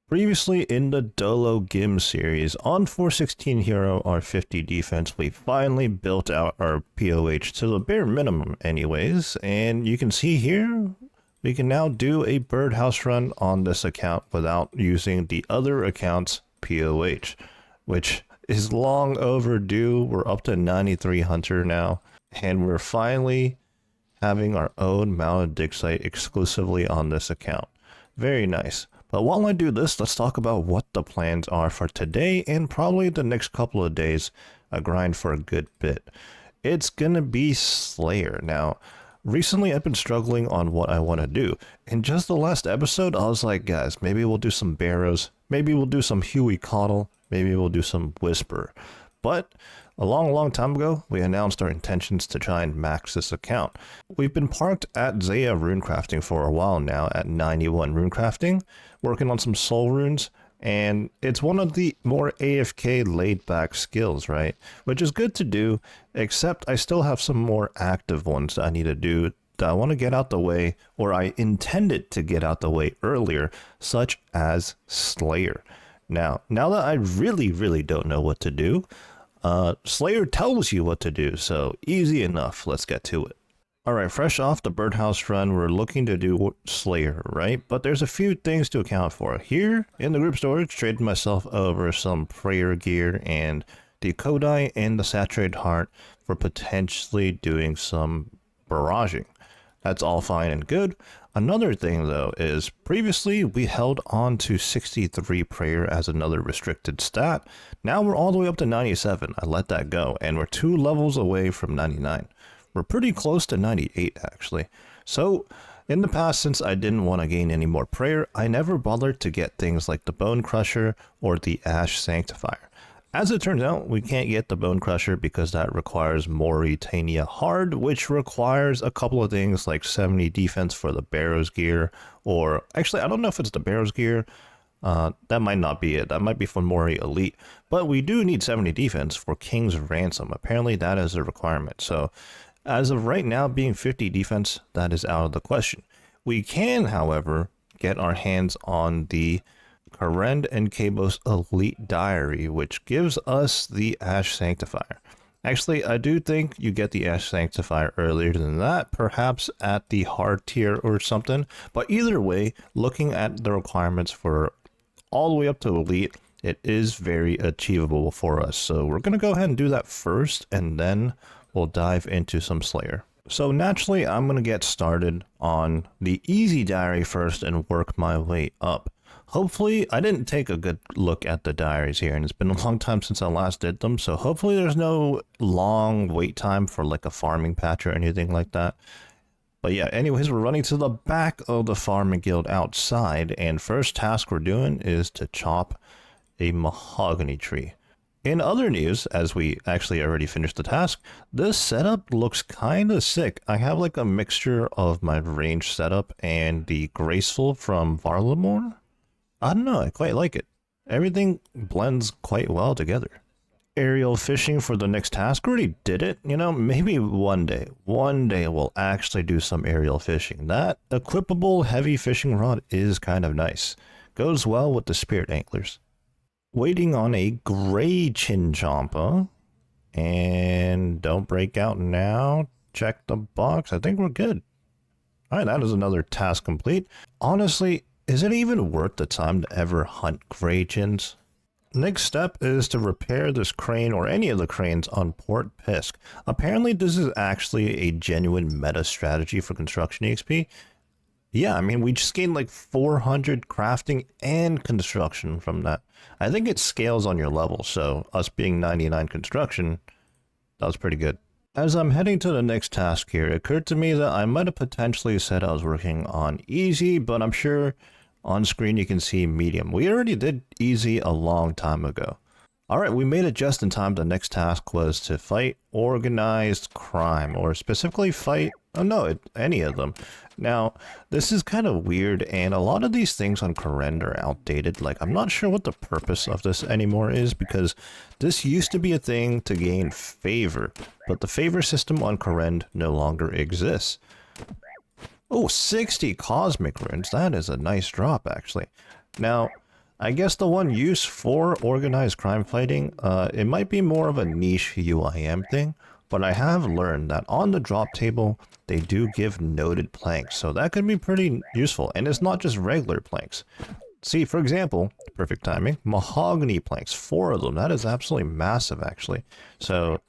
Previously in the Dolo Gim series, on 416 Hero R50 defense, we finally built out our POH to the bare minimum anyways, and you can see here, we can now do a birdhouse run on this account without using the other account's POH, which is long overdue. We're up to 93 Hunter now, and we're finally having our own mounted dig site exclusively on this account. Very nice. But while I do this, let's talk about what the plans are for today and probably the next couple of days. A grind for a good bit. It's gonna be Slayer. Now, recently I've been struggling on what I want to do. In just the last episode, I was like, guys, maybe we'll do some Barrows, maybe we'll do some Huey Coddle, maybe we'll do some Whisper. But a long time ago, we announced our intentions to try and max this account. We've been parked at Zaya Runecrafting for a while now at 91 Runecrafting, working on some soul runes, and it's one of the more AFK laid-back skills, right? Which is good to do, except I still have some more active ones that I need to do that I want to get out the way, or I intended to get out the way earlier, such as Slayer. Now that I really don't know what to do, Slayer tells you what to do, so easy enough. Let's get to it. Alright, fresh off the birdhouse run, we're looking to do Slayer, right? But there's a few things to account for. Here, in the group storage, traded myself over some prayer gear and the Kodai and the Saturated Heart for potentially doing some barraging. That's all fine and good. Another thing, though, is previously we held on to 63 prayer as another restricted stat. Now we're all the way up to 97. I let that go, and we're 2 levels away from 99. We're pretty close to 98, actually. So, in the past, since I didn't want to gain any more prayer, I never bothered to get things like the Bone Crusher or the Ash Sanctifier. As it turns out, we can't get the Bone Crusher because that requires Mauritania Hard, which requires a couple of things like 70 defense for the Barrows gear, or actually, I don't know if it's the Barrows gear. That might not be it. That might be for Mori Elite. But we do need 70 defense for King's Ransom. Apparently, that is a requirement. So, as of right now, being 50 defense, that is out of the question. We can, however, get our hands on the Kourend and Kebos Elite Diary, which gives us the Ash Sanctifier. Actually, I do think you get the Ash Sanctifier earlier than that, perhaps at the hard tier or something. But either way, looking at the requirements for all the way up to Elite, it is very achievable for us. So we're going to go ahead and do that first, and then we'll dive into some Slayer. So naturally, I'm going to get started on the easy diary first and work my way up. Hopefully, I didn't take a good look at the diaries here, and it's been a long time since I last did them, so hopefully there's no long wait time for like a farming patch or anything like that. But yeah, anyways, we're running to the back of the farming guild outside, and first task we're doing is to chop a mahogany tree. In other news, as we actually already finished the task, this setup looks kind of sick. I have like a mixture of my range setup and the graceful from Varlamore. I don't know, I quite like it. Everything blends quite well together. Aerial fishing for the next task, already did it. You know, maybe one day we'll actually do some aerial fishing. That equipable heavy fishing rod is kind of nice. Goes well with the spirit anglers. Waiting on a gray Chinchompa. And don't break out now. Check the box. I think we're good. Alright, that is another task complete. Honestly, is it even worth the time to ever hunt gray chins? Next step is to repair this crane or any of the cranes on Port Pisk. Apparently this is actually a genuine meta strategy for construction EXP. Yeah, I mean, we just gained like 400 crafting and construction from that. I think it scales on your level, so us being 99 construction, that was pretty good. As I'm heading to the next task here, it occurred to me that I might have potentially said I was working on easy, but I'm sure on screen you can see medium. We already did easy a long time ago. Alright, we made it just in time. The next task was to fight organized crime, or specifically fight, any of them. Now, this is kind of weird, and a lot of these things on Kourend are outdated. Like, I'm not sure what the purpose of this anymore is, because this used to be a thing to gain favor, but the favor system on Kourend no longer exists. Oh, 60 cosmic runes. That is a nice drop, actually. Now, I guess the one use for organized crime fighting, it might be more of a niche UIM thing, but I have learned that on the drop table, they do give noted planks, so that could be pretty useful, and it's not just regular planks. See, for example, perfect timing, mahogany planks, 4 of them, that is absolutely massive actually. So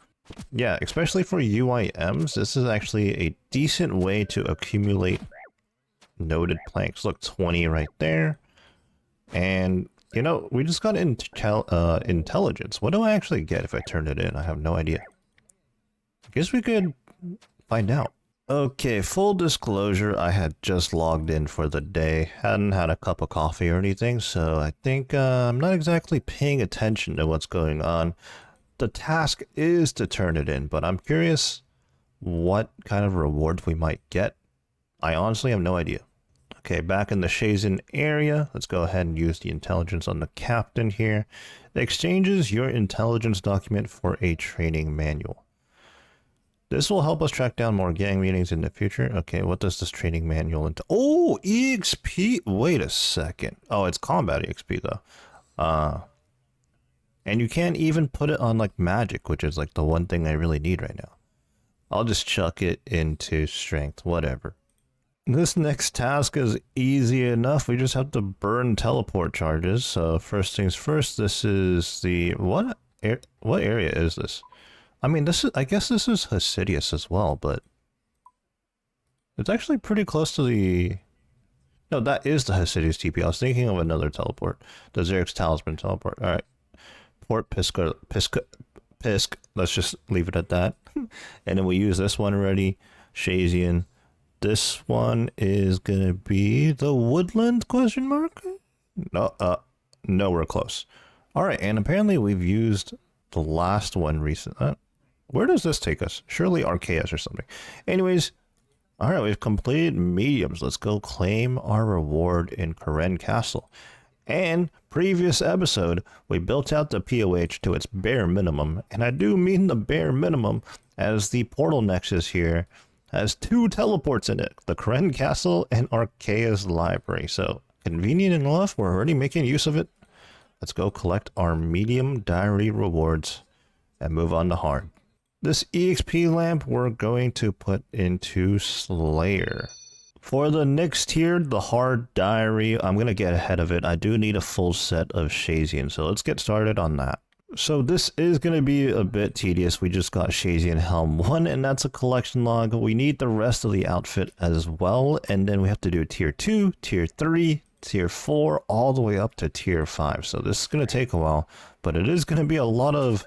yeah, especially for UIMs, this is actually a decent way to accumulate noted planks. Look, 20 right there. And, you know, we just got intelligence. What do I actually get if I turn it in? I have no idea. I guess we could find out. Okay, full disclosure, I had just logged in for the day. Hadn't had a cup of coffee or anything, so I think I'm not exactly paying attention to what's going on. The task is to turn it in, but I'm curious what kind of rewards we might get. I honestly have no idea. Okay, back in the Shazen area, let's go ahead and use the intelligence on the captain here. It exchanges your intelligence document for a training manual. This will help us track down more gang meetings in the future. Okay, what does this training manual entail? Oh, EXP! Wait a second. Oh, it's combat EXP though. And you can't even put it on like magic, which is like the one thing I really need right now. I'll just chuck it into strength, whatever. This next task is easy enough. We just have to burn teleport charges. So first things first, this is the... What area is this? I mean, I guess this is Hasidius as well, but... It's actually pretty close to the... No, that is the Hasidius TP. I was thinking of another teleport. The Xerx's Talisman teleport. Alright. Port Pisk. Let's just leave it at that. And then we use this one already. Shazian. This one is gonna be the Woodland question mark? No, nowhere close. Alright, and apparently we've used the last one recent. Where does this take us? Surely Archaeus or something. Anyways, alright, we've completed mediums. Let's go claim our reward in Kourend Castle. And previous episode, we built out the POH to its bare minimum, and I do mean the bare minimum, as the portal nexus here has 2 teleports in it, the Kourend Castle and Archaeus Library. So convenient enough, we're already making use of it. Let's go collect our medium diary rewards and move on to hard. This EXP lamp we're going to put into Slayer. For the next tier, the hard diary, I'm going to get ahead of it. I do need a full set of Shazian, so let's get started on that. So this is going to be a bit tedious. We just got Shazian Helm 1, and that's a collection log. We need the rest of the outfit as well, and then we have to do tier 2, tier 3, tier 4, all the way up to tier 5. So this is going to take a while, but it is going to be a lot of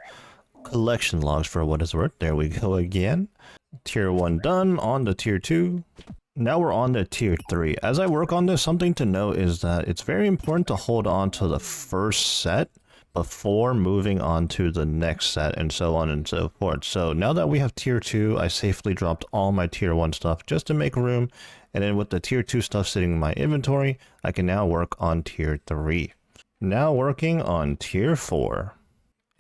collection logs for what it's worth. There we go again. Tier 1 done, on to tier 2. Now we're on to tier 3. As I work on this, something to note is that it's very important to hold on to the first set before moving on to the next set, and so on and so forth. So now that we have tier 2, I safely dropped all my tier 1 stuff just to make room, and then with the tier 2 stuff sitting in my inventory, I can now work on tier 3. Now working on tier 4.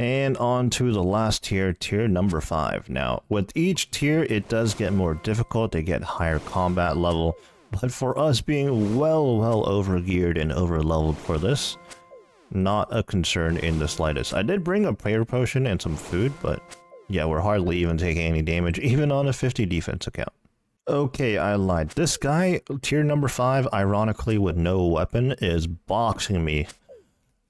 And on to the last tier, tier number 5. Now, with each tier, it does get more difficult to get higher combat level, but for us being well over-geared and over-leveled for this, not a concern in the slightest. I did bring a prayer potion and some food, but yeah, we're hardly even taking any damage, even on a 50 defense account. Okay, I lied. This guy, tier number 5, ironically with no weapon, is boxing me.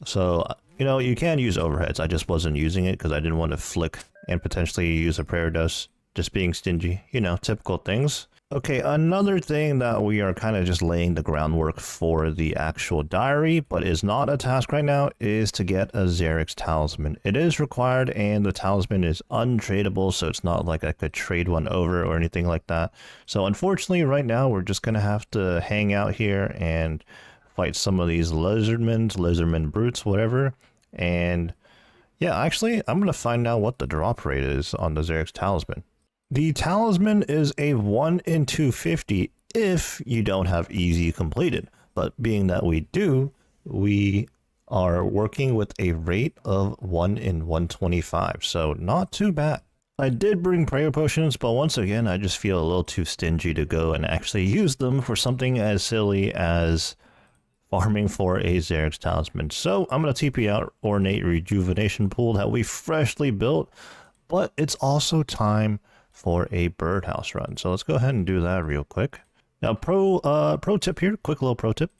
So... you know, you can use overheads. I just wasn't using it because I didn't want to flick and potentially use a prayer dust. Just being stingy. You know, typical things. Okay, another thing that we are kind of just laying the groundwork for the actual diary, but is not a task right now, is to get a Xerx's Talisman. It is required, and the talisman is untradeable, so it's not like I could trade one over or anything like that. So unfortunately, right now, we're just going to have to hang out here and fight some of these lizardmen brutes, whatever. And yeah, actually, I'm going to find out what the drop rate is on the Xerx's Talisman. The talisman is a 1 in 250 if you don't have easy completed. But being that we do, we are working with a rate of 1 in 125. So not too bad. I did bring prayer potions, but once again, I just feel a little too stingy to go and actually use them for something as silly as farming for a Xerix Talisman. So I'm going to TP out Ornate Rejuvenation Pool that we freshly built, but it's also time for a birdhouse run. So let's go ahead and do that real quick. Now, pro tip here, quick little pro tip,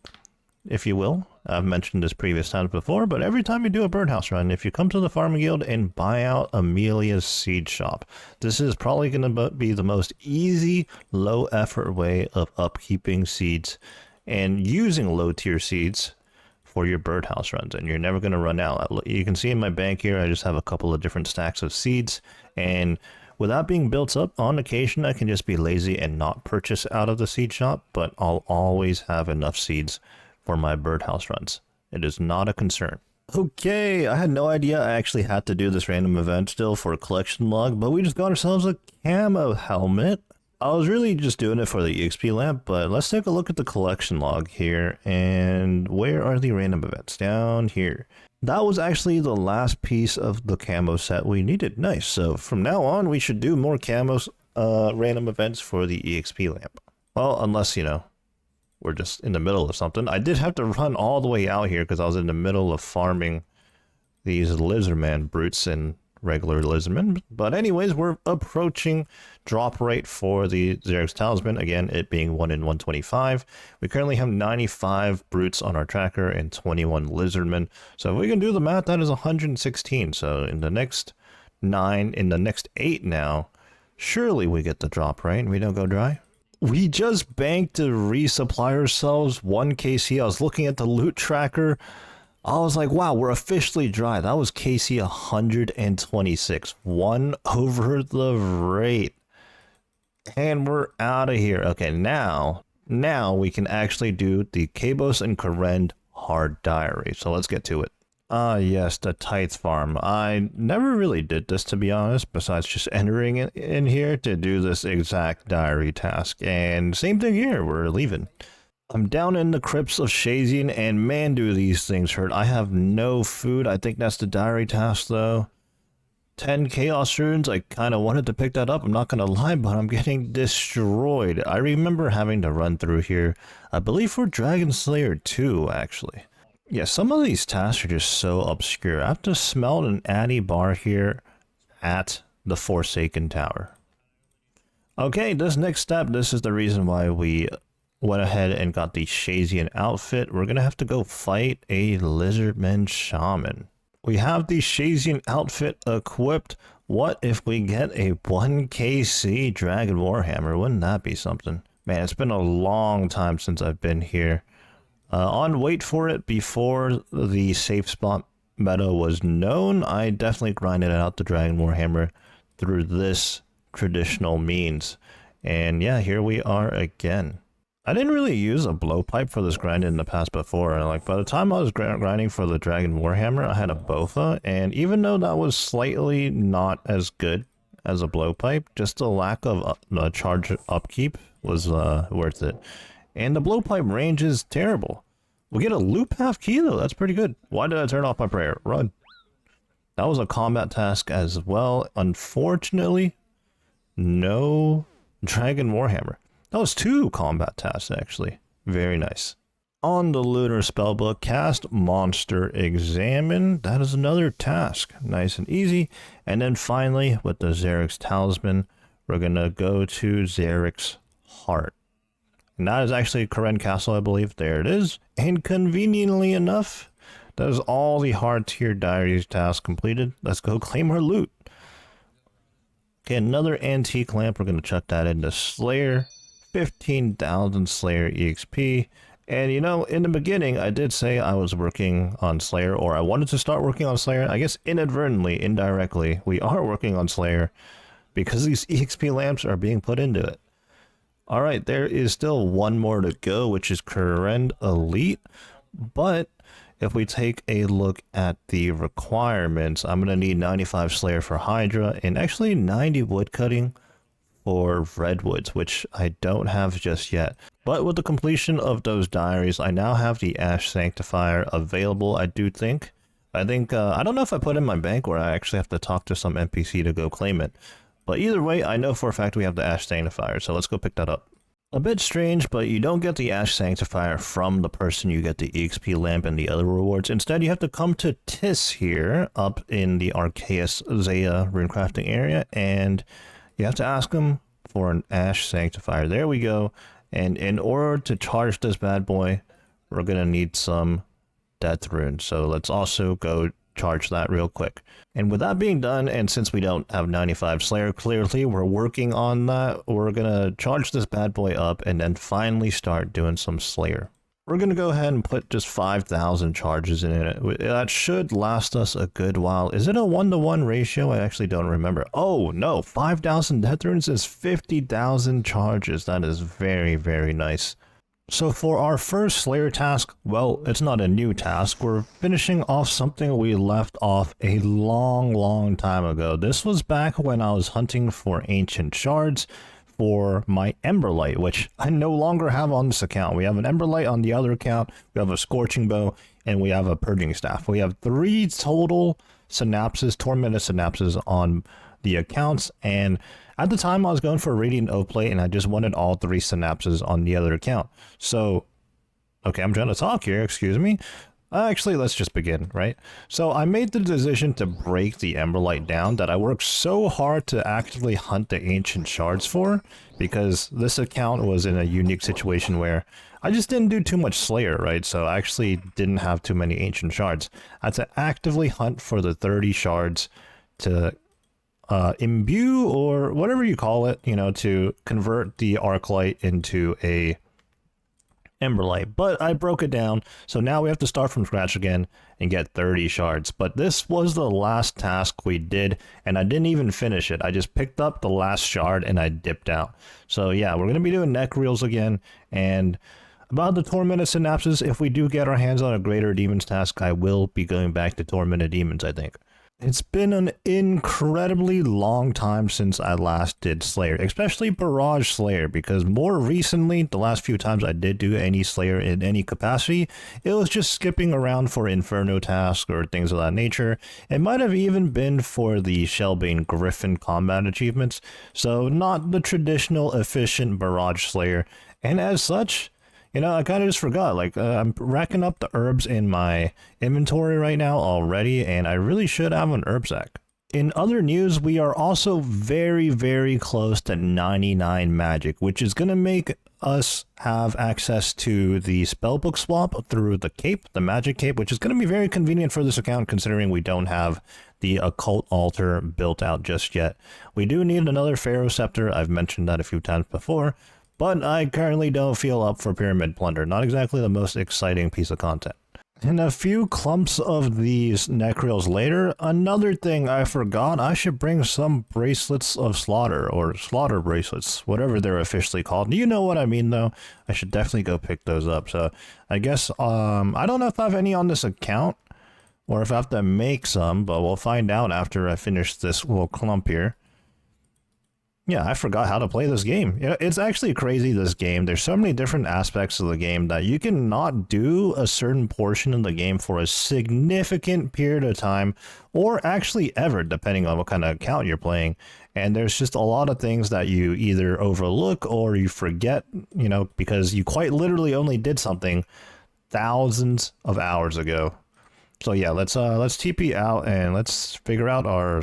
if you will. I've mentioned this previous times before, but every time you do a birdhouse run, if you come to the farming guild and buy out Amelia's seed shop, this is probably going to be the most easy, low effort way of upkeeping seeds and using low tier seeds for your birdhouse runs, and you're never going to run out. You can see in my bank here, I just have a couple of different stacks of seeds, and without being built up, on occasion I can just be lazy and not purchase out of the seed shop, but I'll always have enough seeds for my birdhouse runs. It is not a concern. Okay, I had no idea I actually had to do this random event still for a collection log, but we just got ourselves a camo helmet. I was really just doing it for the EXP lamp, but let's take a look at the collection log here. And where are the random events? Down here. That was actually the last piece of the camo set we needed. Nice. So from now on, we should do more camos, random events for the EXP lamp. Well, unless, you know, we're just in the middle of something. I did have to run all the way out here because I was in the middle of farming these lizardman brutes and regular lizardmen. But anyways, we're approaching drop rate for the Xerix Talisman. Again, it being 1 in 125. We currently have 95 brutes on our tracker and 21 lizardmen. So if we can do the math, that is 116. So in the next 8 now, surely we get the drop rate and we don't go dry. We just banked to resupply ourselves 1 KC. I was looking at the loot tracker. I was like, wow, we're officially dry. That was KC 126. 1 over the rate. And we're out of here. Okay, now we can actually do the Kebos and Kourend hard diary. So let's get to it. Yes, the Tithe Farm. I never really did this, to be honest, besides just entering it in here to do this exact diary task. And same thing here, we're leaving. I'm down in the crypts of Shazian, and man, do these things hurt. I have no food. I think that's the diary task, though. 10 Chaos Runes. I kind of wanted to pick that up, I'm not going to lie, but I'm getting destroyed. I remember having to run through here, I believe for Dragon Slayer 2, actually. Yeah, some of these tasks are just so obscure. I have to smelt an Addy bar here at the Forsaken Tower. Okay, this next step, this is the reason why we went ahead and got the Shazian outfit. We're going to have to go fight a Lizardman Shaman. We have the Shazian outfit equipped. What if we get a 1KC Dragon Warhammer? Wouldn't that be something? Man, it's been a long time since I've been here. On wait for it before the safe spot meta was known, I definitely grinded out the Dragon Warhammer through this traditional means. And yeah, here we are again. I didn't really use a blowpipe for this grind in the past before. Like, by the time I was grinding for the Dragon Warhammer, I had a Botha, and even though that was slightly not as good as a blowpipe, just the lack of charge upkeep was worth it. And the blowpipe range is terrible. We get a loop half key though, that's pretty good. Why did I turn off my prayer? Run. That was a combat task as well. Unfortunately, no Dragon Warhammer. That was 2 combat tasks actually. Very nice. On the Lunar Spellbook, cast Monster Examine. That is another task. Nice and easy. And then finally, with the Xerix Talisman, we're gonna go to Xerix Heart. And that is actually Kourend Castle, I believe. There it is. And conveniently enough, that is all the hard tier diaries tasks completed. Let's go claim our loot. Okay, another antique lamp. We're going to chuck that into Slayer. 15,000 Slayer EXP. And you know, in the beginning, I did say I was working on Slayer, or I wanted to start working on Slayer. I guess inadvertently, indirectly, we are working on Slayer because these EXP lamps are being put into it. Alright, there is still one more to go, which is Kourend Elite. But if we take a look at the requirements, I'm going to need 95 Slayer for Hydra, and actually 90 woodcutting for Redwoods, which I don't have just yet. But with the completion of those diaries, I now have the Ash Sanctifier available, I think. I don't know if I put it in my bank or I actually have to talk to some NPC to go claim it. But either way, I know for a fact we have the Ash Sanctifier, so let's go pick that up. A bit strange, but you don't get the Ash Sanctifier from the person you get the EXP lamp and the other rewards. Instead, you have to come to Tis here, up in the Arceus Zaya runecrafting area, and you have to ask him for an Ash Sanctifier. There we go. And in order to charge this bad boy, we're going to need some Death Runes. So let's also go charge that real quick. And with that being done, and since we don't have 95 Slayer, clearly we're working on that. We're gonna charge this bad boy up and then finally start doing some Slayer. We're gonna go ahead and put just 5,000 charges in it. That should last us a good while. Is it a 1-to-1 ratio? I actually don't remember. Oh no, 5,000 Death Runes is 50,000 charges. That is very, very nice. So for our first Slayer task, well, it's not a new task. We're finishing off something we left off a long time ago. This was back when I was hunting for ancient shards for my Emberlight, which I no longer have on this account. We have an Emberlight on the other account, we have a Scorching Bow, and we have a Purging Staff. We have 3 total synapses, tormented synapses on the accounts, and at the time I was going for a Radiant O plate and I just wanted all 3 synapses on the other account. So, okay, I'm trying to talk here, excuse me. Actually, let's just begin, right? So I made the decision to break the Emberlight down that I worked so hard to actively hunt the ancient shards for, because this account was in a unique situation where I just didn't do too much Slayer, right? So I actually didn't have too many ancient shards. I had to actively hunt for the 30 shards to imbue, or whatever you call it, you know, to convert the Arclight into a Emberlight. But I broke it down, so now we have to start from scratch again and get 30 shards. But this was the last task we did, and I didn't even finish it. I just picked up the last shard and I dipped out. So yeah, we're going to be doing neck reels again. And about the Tormented Synapses, if we do get our hands on a Greater Demons task, I will be going back to Tormented Demons, I think. It's been an incredibly long time since I last did Slayer, especially Barrage Slayer, because more recently, the last few times I did do any Slayer in any capacity, it was just skipping around for Inferno tasks or things of that nature. It might have even been for the Shellbane Griffin combat achievements, so not the traditional efficient Barrage Slayer, and as such, you know, I kind of just forgot, like, I'm racking up the herbs in my inventory right now already, and I really should have an herb sack. In other news, we are also very close to 99 magic, which is going to make us have access to the spellbook swap through the cape, the magic cape, which is going to be very convenient for this account considering we don't have the occult altar built out just yet. We do need another Pharaoh Scepter, I've mentioned that a few times before, but I currently don't feel up for Pyramid Plunder. Not exactly the most exciting piece of content. And a few clumps of these neck reels later, another thing I forgot, I should bring some bracelets of slaughter, or slaughter bracelets, whatever they're officially called. You know what I mean though? I should definitely go pick those up. So I guess, I don't know if I have any on this account, or if I have to make some, but we'll find out after I finish this little clump here. Yeah, I forgot how to play this game. It's actually crazy, this game. There's so many different aspects of the game that you can not do a certain portion of the game for a significant period of time, or actually ever, depending on what kind of account you're playing. And there's just a lot of things that you either overlook or you forget, you know, because you quite literally only did something thousands of hours ago. So yeah, let's TP out and let's figure out our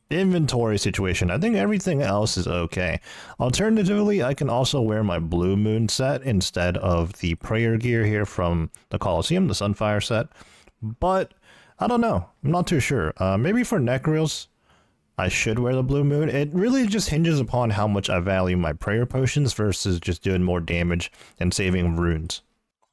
inventory situation. I think everything else is okay. Alternatively, I can also wear my Blue Moon set instead of the prayer gear here from the Colosseum, the Sunfire set. But I don't know. I'm not too sure. Maybe for neck reels, I should wear the Blue Moon. It really just hinges upon how much I value my prayer potions versus just doing more damage and saving runes.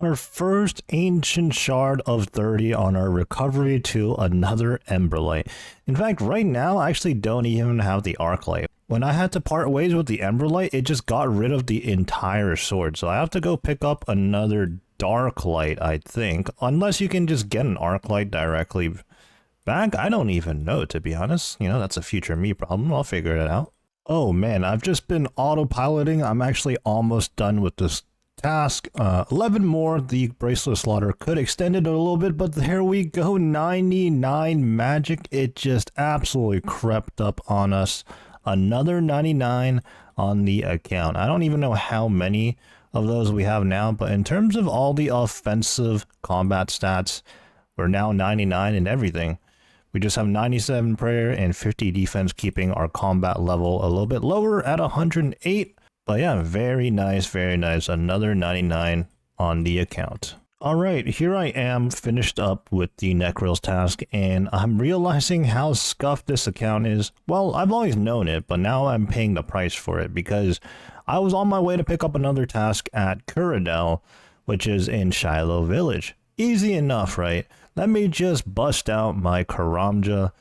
Our first ancient shard of 30 on our recovery to another Emberlight. In fact, right now I actually don't even have the Arclight. When I had to part ways with the Emberlight, it just got rid of the entire sword. So I have to go pick up another Darklight, I think. Unless you can just get an Arclight directly back. I don't even know, to be honest. You know, that's a future me problem. I'll figure it out. Oh man, I've just been autopiloting. I'm actually almost done with this task. 11 more. The Bracelet Slaughter could extend it a little bit, but there we go. 99 magic. It just absolutely crept up on us. Another 99. on the account. I don't even know how many of those we have now, but in terms of all the offensive combat stats, we're now 99 in everything. We just have 97 prayer and 50 defense, keeping our combat level a little bit lower at 108. But yeah, very nice, very nice. Another 99 on the account. All right, here I am finished up with the Necril's task, and I'm realizing how scuffed this account is. Well, I've always known it, but now I'm paying the price for it because I was on my way to pick up another task at Kourend, which is in Shiloh Village. Easy enough, right? Let me just bust out my Karamja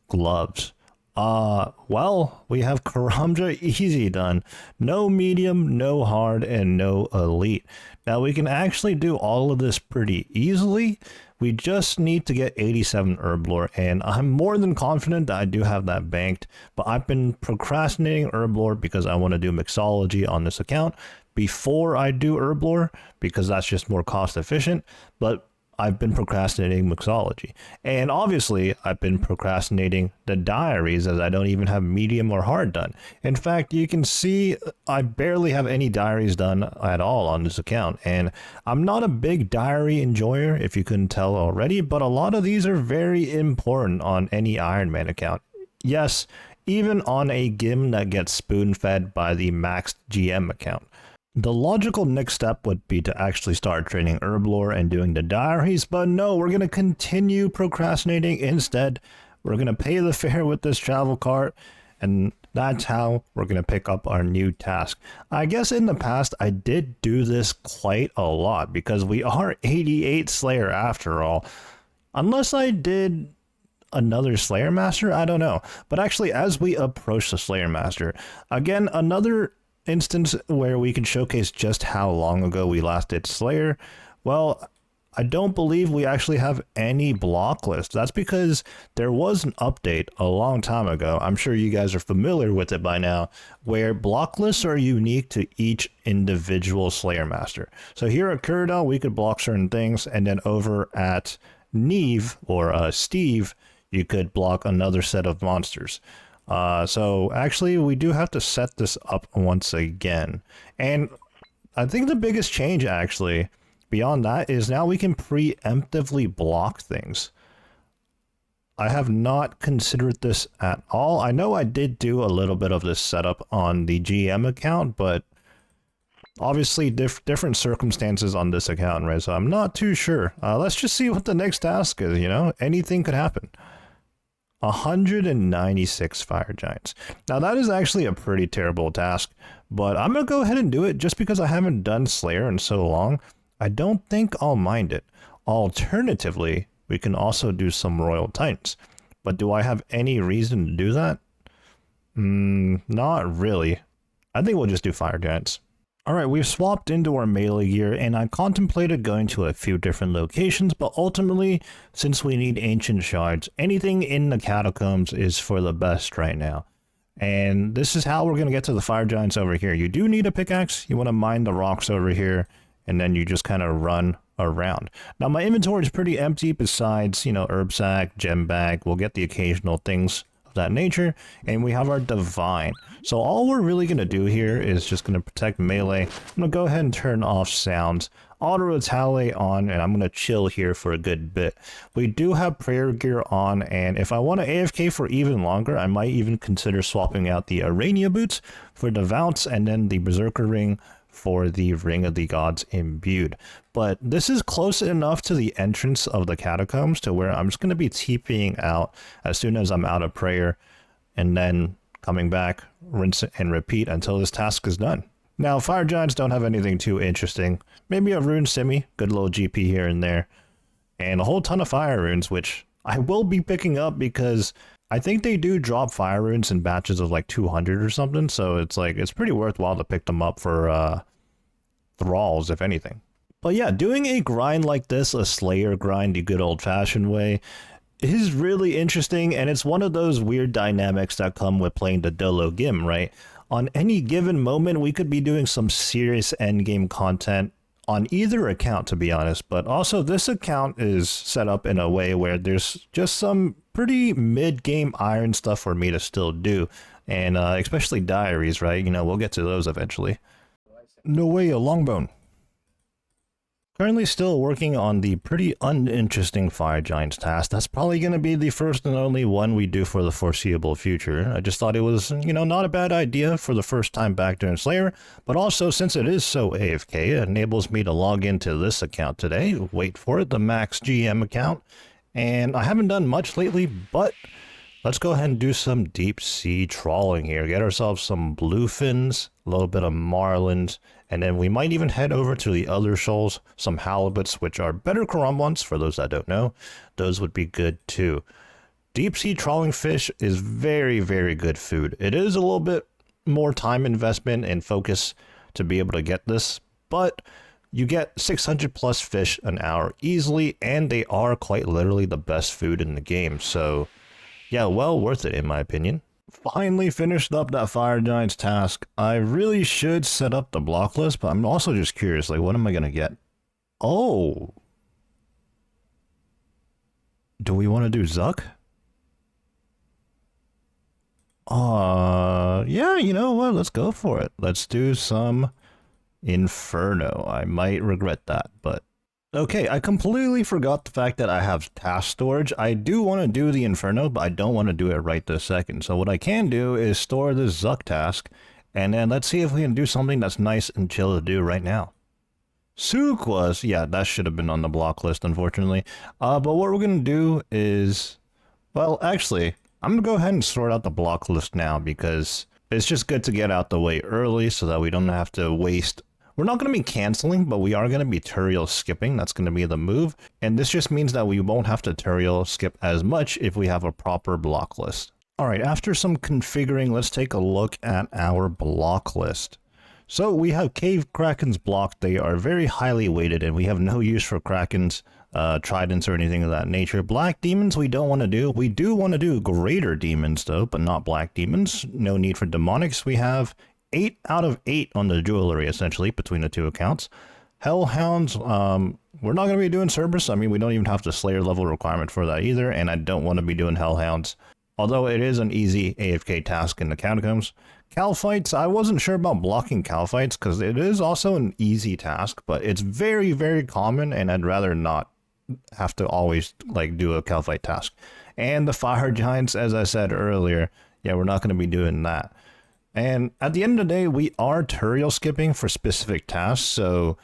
gloves. Well, we have Karamja easy done. No medium, no hard, and no elite. Now we can actually do all of this pretty easily. We just need to get 87 herb lore, and I'm more than confident that I do have that banked, but I've been procrastinating herb lore because I want to do mixology on this account before I do herb lore because that's just more cost efficient, but I've been procrastinating mixology. And obviously, I've been procrastinating the diaries as I don't even have medium or hard done. In fact, you can see I barely have any diaries done at all on this account. And I'm not a big diary enjoyer, if you couldn't tell already, but a lot of these are very important on any Ironman account. Yes, even on a GIM that gets spoon-fed by the maxed GM account. The logical next step would be to actually start training herb lore and doing the diaries, but no, we're going to continue procrastinating instead. We're going to pay the fare with this travel cart, and that's how we're going to pick up our new task. I guess in the past, I did do this quite a lot because we are 88 Slayer after all. Unless I did another Slayer Master, I don't know. But actually, as we approach the Slayer Master, again, another instance where we can showcase just how long ago we last did Slayer. Well, I don't believe we actually have any block list. That's because there was an update a long time ago. I'm sure you guys are familiar with it by now, where block lists are unique to each individual Slayer Master. So here at Kourend, we could block certain things, and then over at Neve or Steve, you could block another set of monsters. So actually we do have to set this up once again. And I think the biggest change actually beyond that is now we can preemptively block things. I have not considered this at all. I know I did do a little bit of this setup on the GM account, but obviously different circumstances on this account, right? So I'm not too sure. Let's just see what the next task is, you know? Anything could happen. 196 fire giants. Now that is actually a pretty terrible task, but I'm gonna go ahead and do it just because I haven't done Slayer in so long. I don't think I'll mind it. Alternatively, we can also do some Royal Titans, but do I have any reason to do that? Not really. I think we'll just do fire giants. Alright, we've swapped into our melee gear, and I contemplated going to a few different locations, but ultimately, since we need ancient shards, anything in the catacombs is for the best right now. And this is how we're going to get to the fire giants over here. You do need a pickaxe, you want to mine the rocks over here, and then you just kind of run around. Now my inventory is pretty empty besides, you know, herb sack, gem bag, we'll get the occasional things that nature, and we have our divine. So all we're really going to do here is just going to protect melee. I'm going to go ahead and turn off sounds, auto retaliate on, and I'm going to chill here for a good bit. We do have prayer gear on, and if I want to AFK for even longer, I might even consider swapping out the Arania boots for the Vounce and then the Berserker ring for the Ring of the Gods imbued. But this is close enough to the entrance of the catacombs to where I'm just going to be TPing out as soon as I'm out of prayer, and then coming back, rinse and repeat until this task is done. Now, fire giants don't have anything too interesting. Maybe a rune simi, good little GP here and there, and a whole ton of fire runes, which I will be picking up because I think they do drop fire runes in batches of like 200 or something, so it's like it's pretty worthwhile to pick them up for thralls, if anything. But yeah, doing a grind like this, a Slayer grind the good old-fashioned way, is really interesting, and it's one of those weird dynamics that come with playing the Dolo Gim, right? On any given moment, we could be doing some serious endgame content on either account, to be honest, but also this account is set up in a way where there's just some pretty mid-game iron stuff for me to still do. And especially diaries, right? You know, we'll get to those eventually. No way, a longbone. Currently still working on the pretty uninteresting Fire Giants task. That's probably going to be the first and only one we do for the foreseeable future. I just thought it was, you know, not a bad idea for the first time back during Slayer, but also since it is so AFK, it enables me to log into this account today. Wait for it, the Max GM account. And I haven't done much lately, but let's go ahead and do some deep sea trawling here. Get ourselves some bluefins, a little bit of marlins, and then we might even head over to the other shoals, some halibuts, which are better Kourend ones, for those that don't know. Those would be good too. Deep sea trawling fish is very, very good food. It is a little bit more time investment and focus to be able to get this, but you get 600 plus fish an hour easily, and they are quite literally the best food in the game. So yeah, well worth it in my opinion. Finally finished up that Fire Giants task. I really should set up the block list, but I'm also just curious, like, what am I gonna get? Oh. Do we want to do Zuck? Yeah, you know what? Let's go for it. Let's do some Inferno. I might regret that, but okay, I completely forgot the fact that I have task storage. I do want to do the Inferno, but I don't want to do it right this second. So what I can do is store this Zuck task, and then let's see if we can do something that's nice and chill to do right now. Suquas, yeah, that should have been on the block list, unfortunately. But what we're going to do is, well, actually, I'm going to go ahead and sort out the block list now because it's just good to get out the way early so that we don't have to waste. We're not going to be canceling, but we are going to be Turiel skipping. That's going to be the move. And this just means that we won't have to Turiel skip as much if we have a proper block list. All right, after some configuring, let's take a look at our block list. So we have Cave Krakens blocked. They are very highly weighted, and we have no use for Krakens, Tridents, or anything of that nature. Black Demons we don't want to do. We do want to do Greater Demons, though, but not Black Demons. No need for Demonics. We have 8 out of 8 on the jewelry, essentially, between the two accounts. Hellhounds, we're not going to be doing Cerberus. I mean, we don't even have the Slayer level requirement for that either, and I don't want to be doing Hellhounds, although it is an easy AFK task in the Catacombs. Calfights, I wasn't sure about blocking Calfights, because it is also an easy task, but it's very, very common, and I'd rather not have to always, like, do a Calfight task. And the Fire Giants, as I said earlier, yeah, we're not going to be doing that. And at the end of the day, we are Turiel skipping for specific tasks, so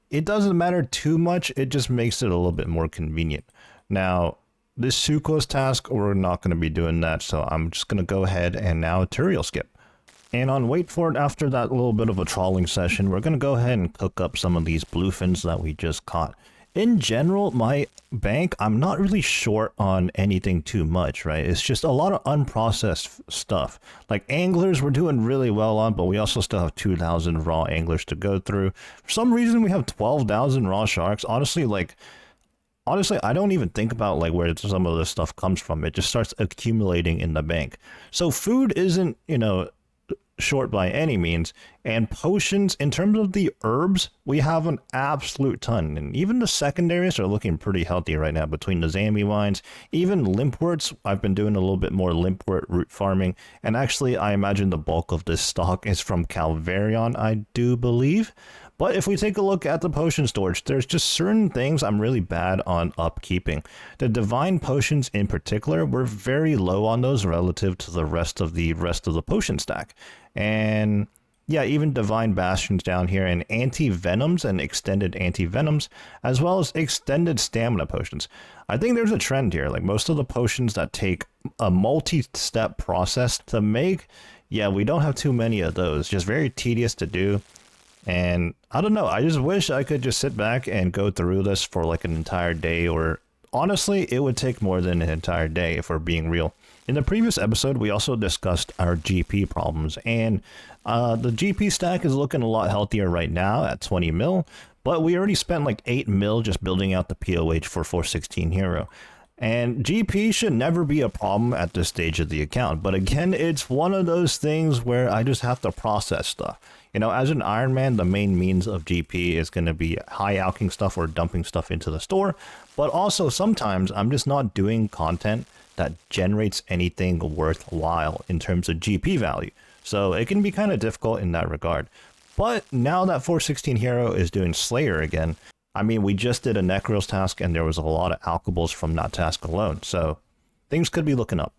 it doesn't matter too much. It just makes it a little bit more convenient. Now, this Sucrose task, we're not going to be doing that, so I'm just going to go ahead and now Turiel skip. And on Wait For It, after that little bit of a trawling session, we're going to go ahead and cook up some of these bluefins that we just caught. In general, my bank, I'm not really short on anything too much, right? It's just a lot of unprocessed stuff. Like anglers, we're doing really well on, but we also still have 2,000 raw anglers to go through. For some reason, we have 12,000 raw sharks. Honestly, I don't even think about like where some of this stuff comes from. It just starts accumulating in the bank. So food isn't, you know, short by any means. And potions, in terms of the herbs, we have an absolute ton, and even the secondaries are looking pretty healthy right now between the Zambi wines. Even limpworts, I've been doing a little bit more limpwort root farming, and actually I imagine the bulk of this stock is from Calvarion, I do believe. But if we take a look at the potion storage, there's just certain things I'm really bad on upkeeping. The divine potions in particular, we're very low on those relative to the rest of the potion stack. And yeah, even divine bastions down here, and anti-venoms and extended anti-venoms, as well as extended stamina potions. I think there's a trend here, like most of the potions that take a multi-step process to make, yeah, we don't have too many of those. Just very tedious to do. And I don't know, I just wish I could just sit back and go through this for like an entire day, or honestly, it would take more than an entire day if we're being real. In the previous episode, we also discussed our GP problems, and the GP stack is looking a lot healthier right now at 20 mil, but we already spent like 8 mil just building out the POH for 416 Hero. And GP should never be a problem at this stage of the account. But again, it's one of those things where I just have to process stuff. You know, as an Ironman, the main means of GP is going to be high alking stuff or dumping stuff into the store. But also sometimes I'm just not doing content that generates anything worthwhile in terms of GP value. So it can be kind of difficult in that regard. But now that 416 Hero is doing Slayer again, I mean, we just did a Necros task and there was a lot of alkables from that task alone. So things could be looking up.